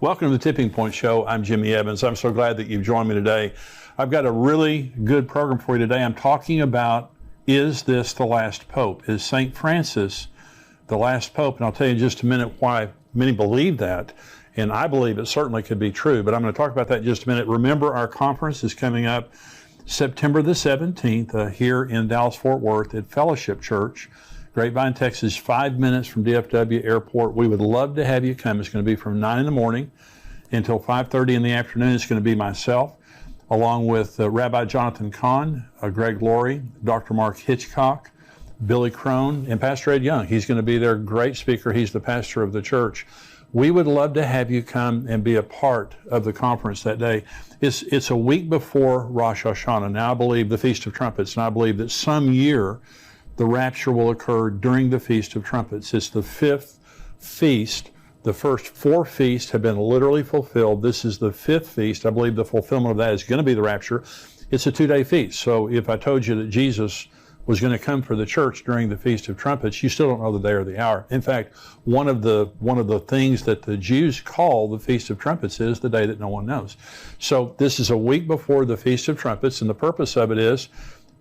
Welcome to the Tipping Point Show. I'm Jimmy Evans. I'm so glad that you've joined me today. I've got a really good program for you today. I'm talking about, is this the last pope? Is St. Francis the last pope? And I'll tell you in just a minute why many believe that. And I believe it certainly could be true, but I'm going to talk about that in just a minute. Remember, our conference is coming up September the 17th here in Dallas-Fort Worth at Fellowship Church, Grapevine, Texas, 5 minutes from DFW Airport. We would love to have you come. It's going to be from 9 in the morning until 5:30 in the afternoon. It's going to be myself, along with Rabbi Jonathan Kahn, Greg Laurie, Dr. Mark Hitchcock, Billy Crone, and Pastor Ed Young. He's going to be their great speaker. He's the pastor of the church. We would love to have you come and be a part of the conference that day. It's a week before Rosh Hashanah. Now, I believe the Feast of Trumpets, and I believe that some year the rapture will occur during the Feast of Trumpets. It's the fifth feast. The first four feasts have been literally fulfilled. This is the fifth feast. I believe the fulfillment of that is going to be the rapture. It's a 2-day feast. So if I told you that Jesus was going to come for the church during the Feast of Trumpets, you still don't know the day or the hour. In fact, one of the things that the Jews call the Feast of Trumpets is the day that no one knows. So this is a week before the Feast of Trumpets, and the purpose of it is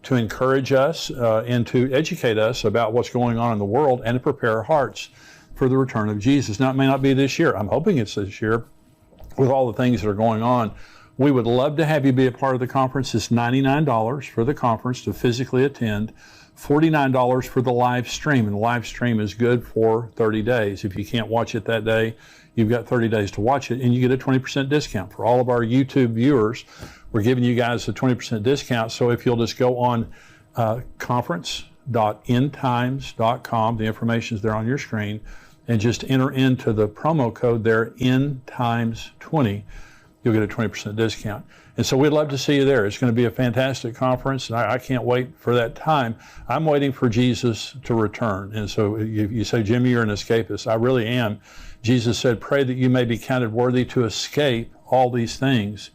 to encourage us and to educate us about what's going on in the world and to prepare our hearts for the return of Jesus. Now, it may not be this year. I'm hoping it's this year with all the things that are going on. We would love to have you be a part of the conference. It's $99 for the conference to physically attend, $49 for the live stream. And the live stream is good for 30 days. If you can't watch it that day, you've got 30 days to watch it, and you get a 20% discount. For all of our YouTube viewers, we're giving you guys a 20% discount. So if you'll just go on conference.endtimes.com, the information's there on your screen, and just enter into the promo code there, EndTimes20, you'll get a 20% discount. And so we'd love to see you there. It's going to be a fantastic conference, and I can't wait for that time. I'm waiting for Jesus to return. And so you say, Jimmy, you're an escapist. I really am. Jesus said, pray that you may be counted worthy to escape all these things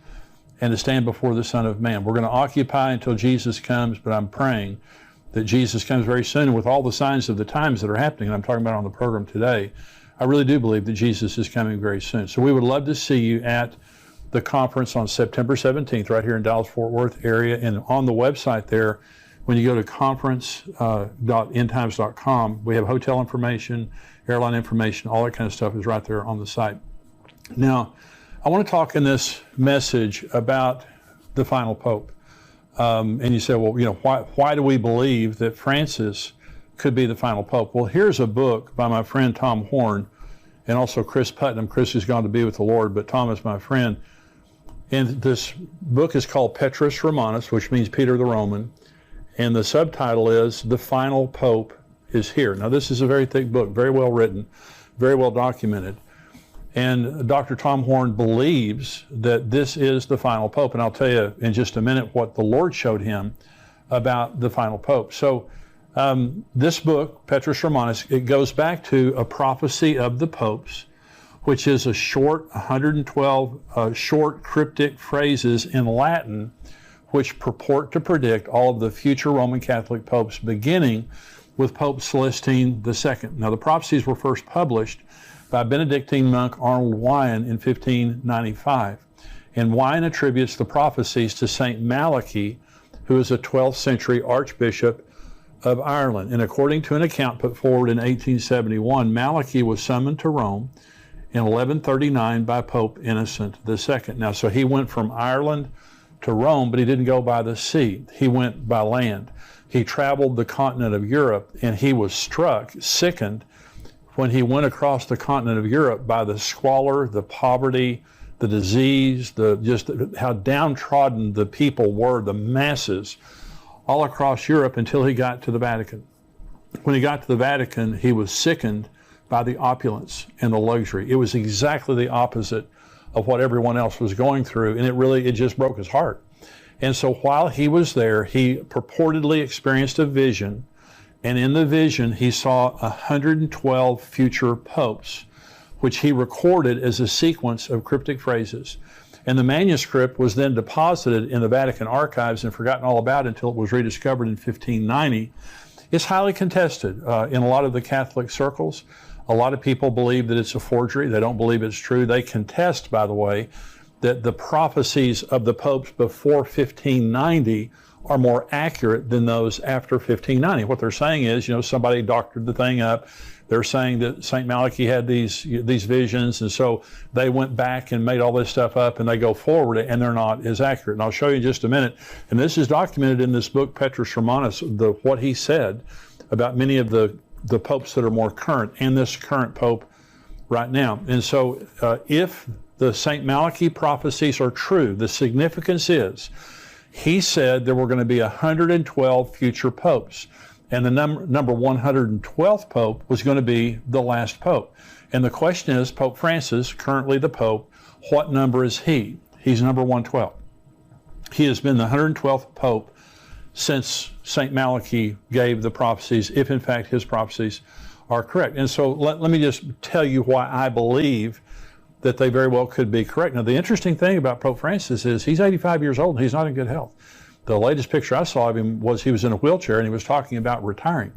and to stand before the Son of Man. We're going to occupy until Jesus comes, but I'm praying that Jesus comes very soon. And with all the signs of the times that are happening, and I'm talking about on the program today, I really do believe that Jesus is coming very soon. So we would love to see you at the conference on September 17th right here in Dallas-Fort Worth area. And on the website there, when you go to conference.endtimes.com, we have hotel information, airline information, all that kind of stuff is right there on the site. Now, I want to talk in this message about the final pope. And you say, well, you know, why do we believe that Francis could be the final pope? Well, here's a book by my friend Tom Horn and also Chris Putnam. Chris has gone to be with the Lord, but Tom is my friend. And this book is called Petrus Romanus, which means Peter the Roman. And the subtitle is The Final Pope is Here. Now, this is a very thick book, very well written, very well documented. And Dr. Tom Horn believes that this is the final pope. And I'll tell you in just a minute what the Lord showed him about the final pope. So this book, Petrus Romanus, it goes back to a prophecy of the popes, which is a short, 112 short cryptic phrases in Latin, which purport to predict all of the future Roman Catholic popes, beginning with Pope Celestine II. Now, the prophecies were first published by Benedictine monk Arnold Wyon in 1595. And Wyon attributes the prophecies to St. Malachy, who is a 12th century archbishop of Ireland. And according to an account put forward in 1871, Malachy was summoned to Rome in 1139 by Pope Innocent II. Now, so he went from Ireland to Rome, but he didn't go by the sea. He went by land. He traveled the continent of Europe, and he was struck, sickened, when he went across the continent of Europe by the squalor, the poverty, the disease, just how downtrodden the people were, the masses, all across Europe until he got to the Vatican. When he got to the Vatican, he was sickened by the opulence and the luxury. It was exactly the opposite of what everyone else was going through, and it just broke his heart. And so while he was there, he purportedly experienced a vision, and in the vision he saw 112 future popes, which he recorded as a sequence of cryptic phrases. And the manuscript was then deposited in the Vatican archives and forgotten all about until it was rediscovered in 1590. It's highly contested in a lot of the Catholic circles. A lot of people believe that it's a forgery. They don't believe it's true. They contest, by the way, that the prophecies of the popes before 1590 are more accurate than those after 1590. What they're saying is, somebody doctored the thing up. They're saying that St. Malachy had these visions, and so they went back and made all this stuff up, and they go forward, and they're not as accurate. And I'll show you in just a minute. And this is documented in this book, Petrus Romanus, what he said about many of the popes that are more current, and this current pope right now. And so if the St. Malachy prophecies are true, the significance is, he said there were going to be 112 future popes. And the number 112th pope was going to be the last pope. And the question is, Pope Francis, currently the pope, what number is he? He's number 112. He has been the 112th pope since St. Malachy gave the prophecies, if in fact his prophecies are correct. And so let me just tell you why I believe that they very well could be correct. Now, the interesting thing about Pope Francis is he's 85 years old and he's not in good health. The latest picture I saw of him was he was in a wheelchair and he was talking about retiring.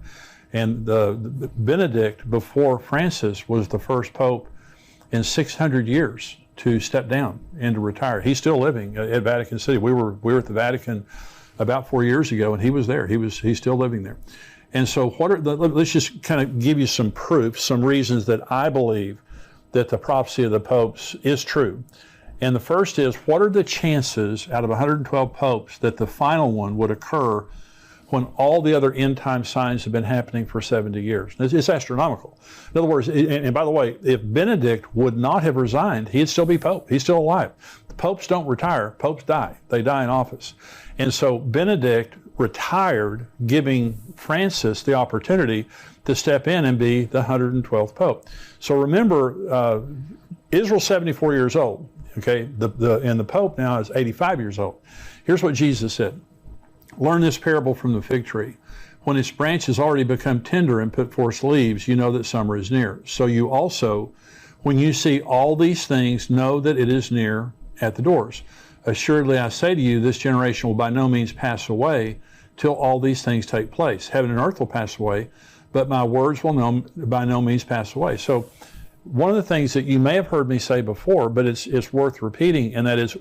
And Benedict, before Francis, was the first pope in 600 years to step down and to retire. He's still living at Vatican City. We were at the Vatican about 4 years ago, and he was there. He's still living there. And so let's just kind of give you some proof, some reasons that I believe that the prophecy of the popes is true. And the first is, what are the chances out of 112 popes that the final one would occur when all the other end time signs have been happening for 70 years? It's astronomical. In other words, and by the way, if Benedict would not have resigned, he'd still be pope. He's still alive. The popes don't retire. Popes die. They die in office. And so Benedict retired, giving Francis the opportunity to step in and be the 112th pope. So remember, Israel's 74 years old. Okay, and the Pope now is 85 years old. Here's what Jesus said. Learn this parable from the fig tree. When its branch has already become tender and put forth leaves, you know that summer is near. So you also, when you see all these things, know that it is near at the doors. Assuredly, I say to you, this generation will by no means pass away till all these things take place. Heaven and earth will pass away, but my words will by no means pass away. So one of the things that you may have heard me say before, but it's worth repeating, and that is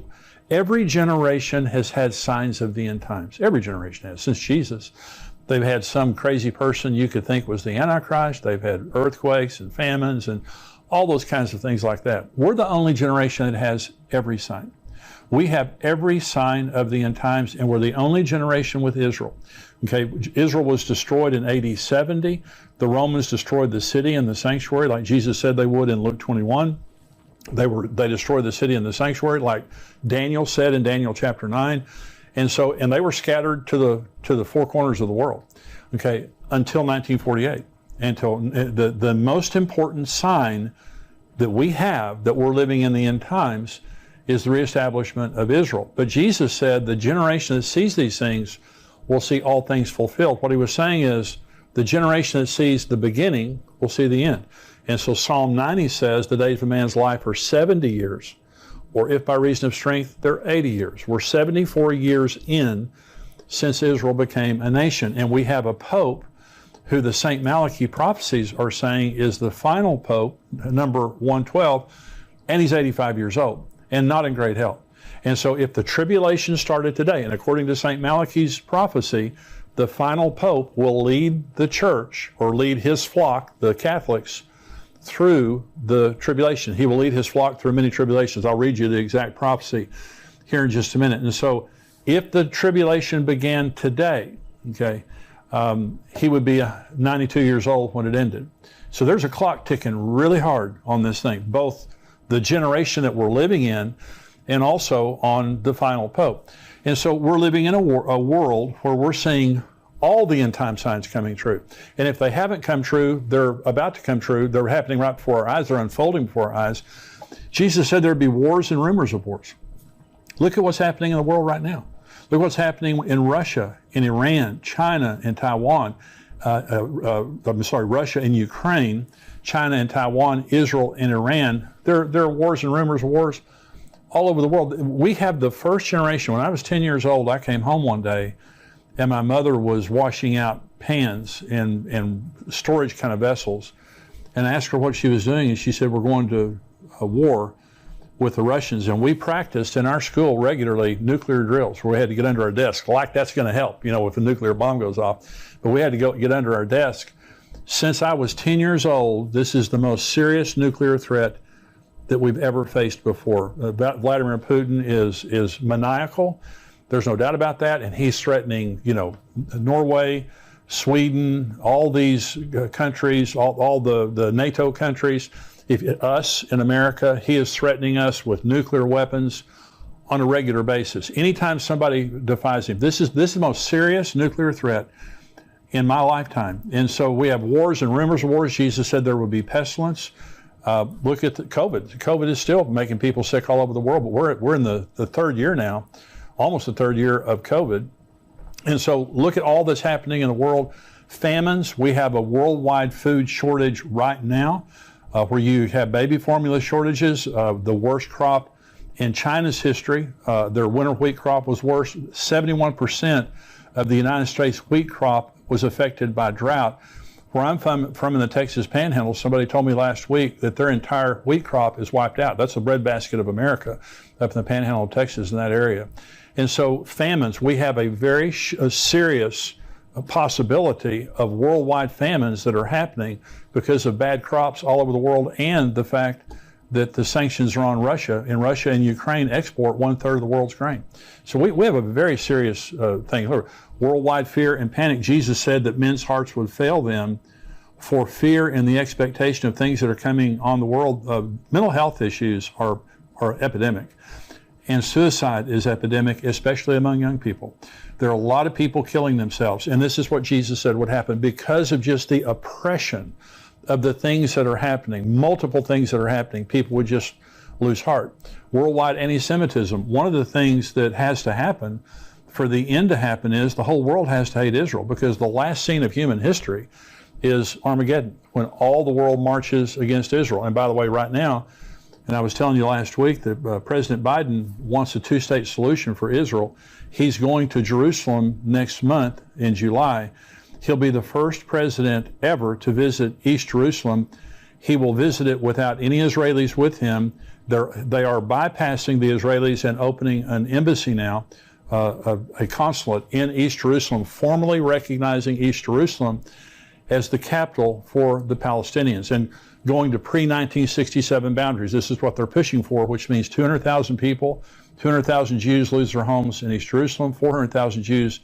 every generation has had signs of the end times. Every generation has, since Jesus. They've had some crazy person you could think was the Antichrist. They've had earthquakes and famines and all those kinds of things like that. We're the only generation that has every sign. We have every sign of the end times, and we're the only generation with Israel. Okay, Israel was destroyed in AD 70. The Romans destroyed the city and the sanctuary, like Jesus said they would in Luke 21. They destroyed the city and the sanctuary, like Daniel said in Daniel chapter 9. And they were scattered to the four corners of the world. Okay, until 1948. Until the most important sign that we have that we're living in the end times is the reestablishment of Israel. But Jesus said the generation that sees these things will see all things fulfilled. What he was saying is the generation that sees the beginning will see the end. And so Psalm 90 says the days of a man's life are 70 years, or if by reason of strength, they're 80 years. We're 74 years in since Israel became a nation. And we have a pope who the St. Malachy prophecies are saying is the final pope, number 112, and he's 85 years old and not in great health. And so if the tribulation started today, and according to St. Malachy's prophecy, the final pope will lead the church, or lead his flock, the Catholics, through the tribulation. He will lead his flock through many tribulations. I'll read you the exact prophecy here in just a minute. And so if the tribulation began today, okay, he would be 92 years old when it ended. So there's a clock ticking really hard on this thing, both the generation that we're living in and also on the final pope. And so we're living in a world where we're seeing all the end time signs coming true. And if they haven't come true, they're about to come true. They're happening right before our eyes. They're unfolding before our eyes. Jesus said there'd be wars and rumors of wars. Look at what's happening in the world right now. Look what's happening in Russia, in Iran, China, and Taiwan. Russia and Ukraine, China and Taiwan, Israel and Iran. There are wars and rumors of wars all over the world. We have the first generation. When I was 10 years old, I came home one day, and my mother was washing out pans and storage kind of vessels. and I asked her what she was doing, and she said, we're going to a war with the Russians, and we practiced in our school regularly nuclear drills where we had to get under our desk, like that's going to help, if a nuclear bomb goes off. But we had to get under our desk. Since I was 10 years old, this is the most serious nuclear threat that we've ever faced before. Vladimir Putin is maniacal. There's no doubt about that, and he's threatening, Norway, Sweden, all these countries, all the NATO countries. Us in America, he is threatening us with nuclear weapons on a regular basis. Anytime somebody defies him, this is the most serious nuclear threat in my lifetime. And so we have wars and rumors of wars. Jesus said there would be pestilence. Look at COVID. COVID is still making people sick all over the world, but we're in the third year now, almost the third year of COVID. And so look at all that's happening in the world. Famines. We have a worldwide food shortage right now. Where you have baby formula shortages, the worst crop in China's history. Their winter wheat crop was worse. 71% of the United States wheat crop was affected by drought. Where I'm from in the Texas Panhandle, somebody told me last week that their entire wheat crop is wiped out. That's the breadbasket of America up in the Panhandle of Texas in that area. And so famines, we have a very serious possibility of worldwide famines that are happening because of bad crops all over the world, and the fact that the sanctions are on Russia, and Russia and Ukraine export 1/3 of the world's grain. So we have a very serious thing. Worldwide fear and panic. Jesus said that men's hearts would fail them for fear and the expectation of things that are coming on the world. Mental health issues are epidemic. And suicide is epidemic, especially among young people. There are a lot of people killing themselves, and this is what Jesus said would happen because of just the oppression of the things that are happening, multiple things that are happening. People would just lose heart. Worldwide anti-Semitism. One of the things that has to happen for the end to happen is the whole world has to hate Israel, because the last scene of human history is Armageddon, when all the world marches against Israel. And by the way, right now, and I was telling you last week that President Biden wants a two-state solution for Israel. He's going to Jerusalem next month in July. He'll be the first president ever to visit East Jerusalem. He will visit it without any Israelis with him. They are bypassing the Israelis and opening an embassy now, a consulate in East Jerusalem, formally recognizing East Jerusalem as the capital for the Palestinians, and going to pre-1967 boundaries. This is what they're pushing for, which means 200,000 people, 200,000 Jews lose their homes in East Jerusalem, 400,000 Jews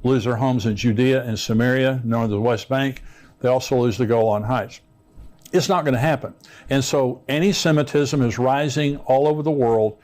lose their homes in Judea and Samaria, known as the West Bank. They also lose the Golan Heights. It's not going to happen. And so anti-Semitism is rising all over the world.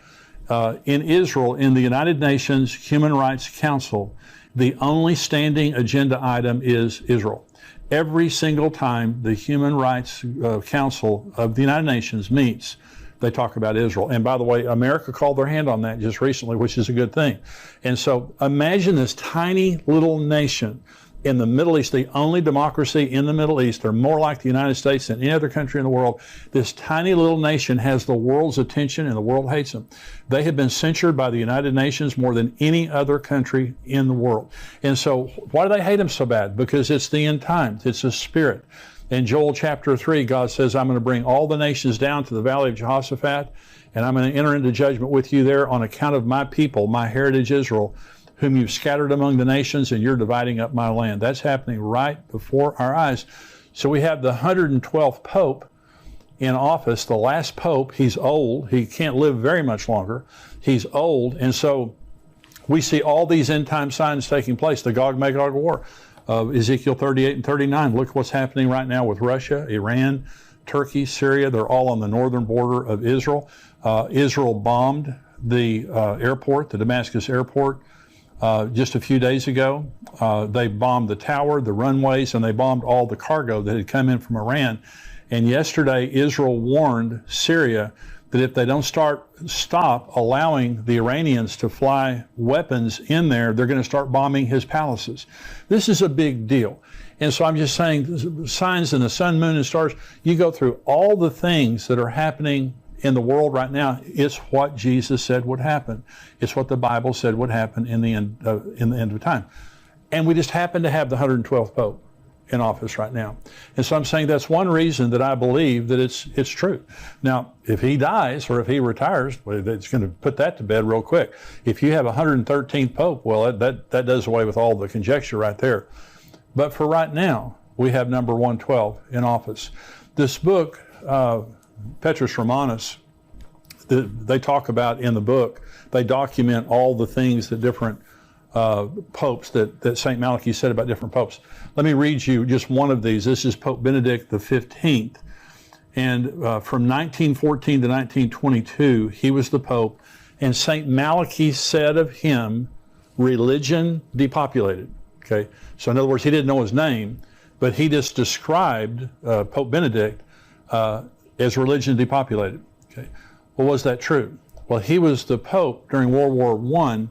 In Israel, in the United Nations Human Rights Council, the only standing agenda item is Israel. Every single time the Human Rights Council of the United Nations meets, they talk about Israel. And by the way, America called their hand on that just recently, which is a good thing. And so imagine this tiny little nation in the Middle East, the only democracy in the Middle East. They're more like the United States than any other country in the world. This tiny little nation has the world's attention, and the world hates them. They have been censured by the United Nations more than any other country in the world. And so why do they hate them so bad? Because it's the end times. It's a spirit. In Joel chapter 3, God says, I'm going to bring all the nations down to the valley of Jehoshaphat, and I'm going to enter into judgment with you there on account of my people, my heritage Israel, whom you've scattered among the nations, and you're dividing up my land. That's happening right before our eyes. So we have the 112th Pope in office, the last Pope. He's old. He can't live very much longer. He's old. And so we see all these end time signs taking place. The Gog-Magog war of Ezekiel 38 and 39. Look what's happening right now with Russia, Iran, Turkey, Syria. They're all on the northern border of Israel. Israel bombed the airport, the Damascus airport, just a few days ago. They bombed the tower, the runways, and they bombed all the cargo that had come in from Iran. And yesterday, Israel warned Syria that if they don't stop allowing the Iranians to fly weapons in there, they're going to start bombing his palaces. This is a big deal. And so I'm just saying, signs in the sun, moon, and stars, you go through all the things that are happening in the world right now. It's what Jesus said would happen. It's what the Bible said would happen in the end of time. And we just happen to have the 112th Pope. in office right now. And so I'm saying that's one reason that I believe that it's true. Now, if he dies or if he retires, well, it's going to put that to bed real quick. If you have 113th Pope, well, that does away with all the conjecture right there. But for right now, we have number 112 in office. This book, Petrus Romanus, they talk about in the book, they document all the things that different popes that St. Malachy said about different popes. Let me read you just one of these. This is Pope Benedict XV. And from 1914 to 1922, he was the Pope. And St. Malachy said of him, religion depopulated. Okay, so in other words, he didn't know his name, but he just described Pope Benedict as religion depopulated. Okay, well, was that true? Well, he was the Pope during World War I.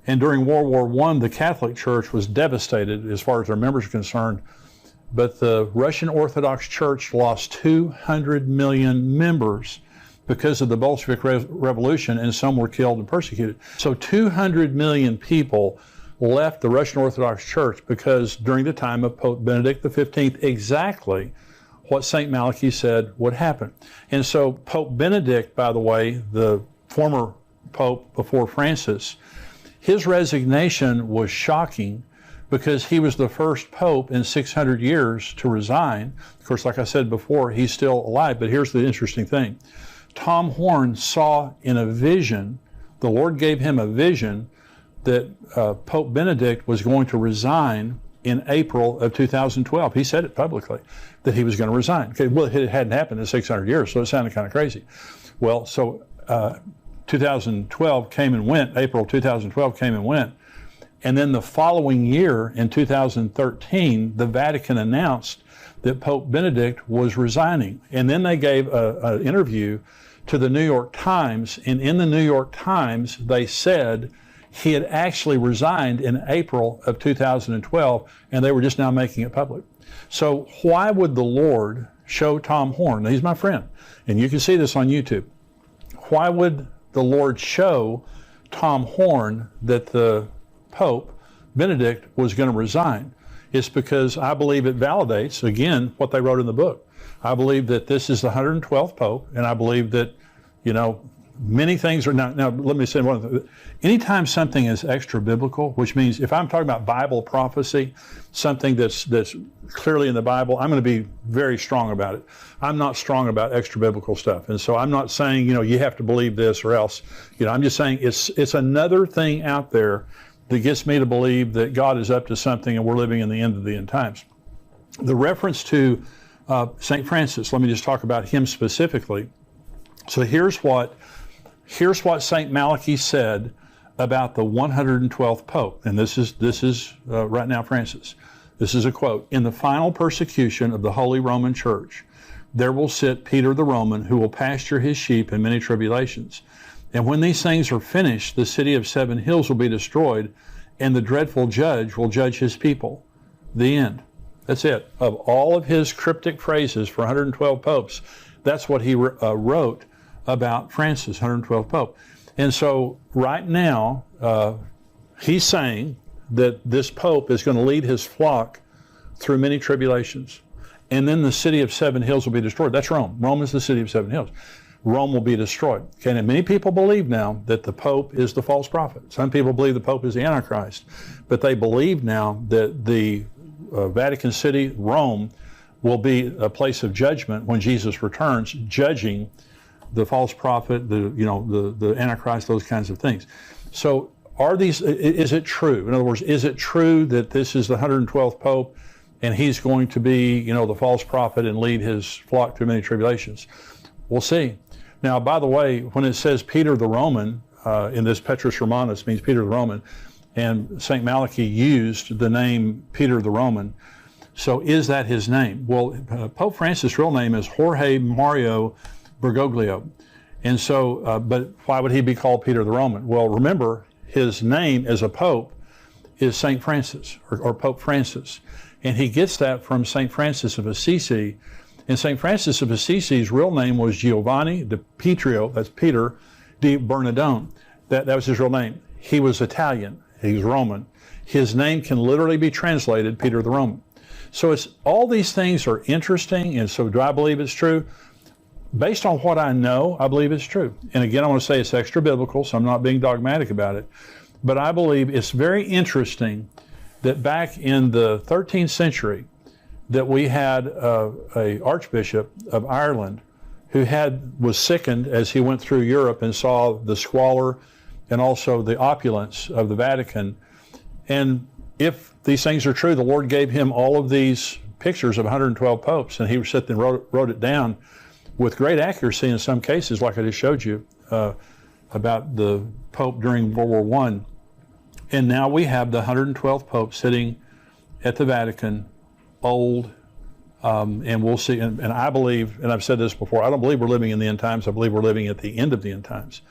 And during World War I, the Catholic Church was devastated as far as their members are concerned. But the Russian Orthodox Church lost 200 million members because of the Bolshevik Revolution, and some were killed and persecuted. So 200 million people left the Russian Orthodox Church because during the time of Pope Benedict XV, exactly what St. Malachy said would happen. And so Pope Benedict, by the way, the former Pope before Francis, his resignation was shocking because he was the first Pope in 600 years to resign. Of course, like I said before, he's still alive, but here's the interesting thing. Tom Horn saw in a vision, the Lord gave him a vision that Pope Benedict was going to resign in April of 2012. He said it publicly, that he was going to resign. Okay, well, it hadn't happened in 600 years, so it sounded kind of crazy. Well, so 2012 came and went, April 2012 came and went, and then the following year, in 2013, the Vatican announced that Pope Benedict was resigning. And then they gave an interview to the New York Times, and in the New York Times, they said he had actually resigned in April of 2012, and they were just now making it public. So why would the Lord show Tom Horn? Now, he's my friend, and you can see this on YouTube. Why would the Lord show Tom Horn that the Pope, Benedict, was going to resign? It's because I believe it validates, again, what they wrote in the book. I believe that this is the 112th Pope, and I believe that, you know, many things are now let me say one thing. Anytime something is extra biblical, which means if I'm talking about Bible prophecy, something that's clearly in the Bible, I'm going to be very strong about it. I'm not strong about extra biblical stuff. And so I'm not saying, you know, you have to believe this or else. You know, I'm just saying it's another thing out there that gets me to believe that God is up to something and we're living in the end of the end times. The reference to St. Francis, let me just talk about him specifically. So here's what St. Malachy said about the 112th Pope, and this is right now Francis. This is a quote. In the final persecution of the Holy Roman Church, there will sit Peter the Roman, who will pasture his sheep in many tribulations. And when these things are finished, the city of 7 hills will be destroyed, and the dreadful judge will judge his people. The end. That's it. Of all of his cryptic phrases for 112 popes, that's what he wrote about Francis, 112th Pope. And so right now, he's saying that this Pope is going to lead his flock through many tribulations. And then the city of 7 hills will be destroyed. That's Rome. Rome is the city of 7 hills. Rome will be destroyed. Okay, and many people believe now that the Pope is the false prophet. Some people believe the Pope is the Antichrist. But they believe now that the Vatican City, Rome, will be a place of judgment when Jesus returns, judging the false prophet, the Antichrist, those kinds of things. So is it true? In other words, is it true that this is the 112th Pope and he's going to be, the false prophet and lead his flock through many tribulations? We'll see. Now, by the way, when it says Peter the Roman, in this Petrus Romanus means Peter the Roman, and St. Malachy used the name Peter the Roman. So is that his name? Well, Pope Francis' real name is Jorge Mario Bergoglio. And so, but why would he be called Peter the Roman? Well, remember, his name as a pope is St. Francis, or Pope Francis. And he gets that from St. Francis of Assisi. And St. Francis of Assisi's real name was Giovanni di Pietro, that's Peter, di Bernardone. That was his real name. He was Italian, he was Roman. His name can literally be translated Peter the Roman. So it's all these things are interesting. And so do I believe it's true? Based on what I know, I believe it's true. And again, I want to say it's extra biblical, so I'm not being dogmatic about it. But I believe it's very interesting that back in the 13th century, that we had a Archbishop of Ireland who was sickened as he went through Europe and saw the squalor and also the opulence of the Vatican. And if these things are true, the Lord gave him all of these pictures of 112 popes, and he sat and wrote it down with great accuracy in some cases, like I just showed you about the Pope during World War I. And now we have the 112th Pope sitting at the Vatican, old, and we'll see. And I believe, and I've said this before, I don't believe we're living in the end times. I believe we're living at the end of the end times.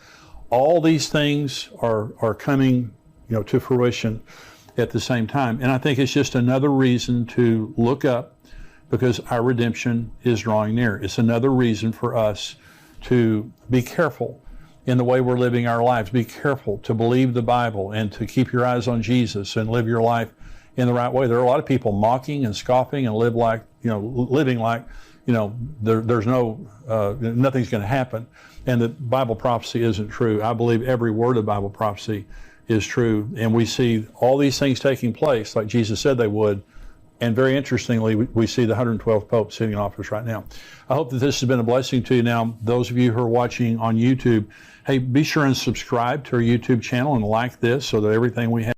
All these things are coming, to fruition at the same time. And I think it's just another reason to look up, because our redemption is drawing near. It's another reason for us to be careful in the way we're living our lives. Be careful to believe the Bible and to keep your eyes on Jesus and live your life in the right way. There are a lot of people mocking and scoffing and living like, there's nothing's going to happen. And that Bible prophecy isn't true. I believe every word of Bible prophecy is true. And we see all these things taking place like Jesus said they would. And very interestingly, we see the 112th Pope sitting in office right now. I hope that this has been a blessing to you. Now, those of you who are watching on YouTube, hey, be sure and subscribe to our YouTube channel and like this so that everything we have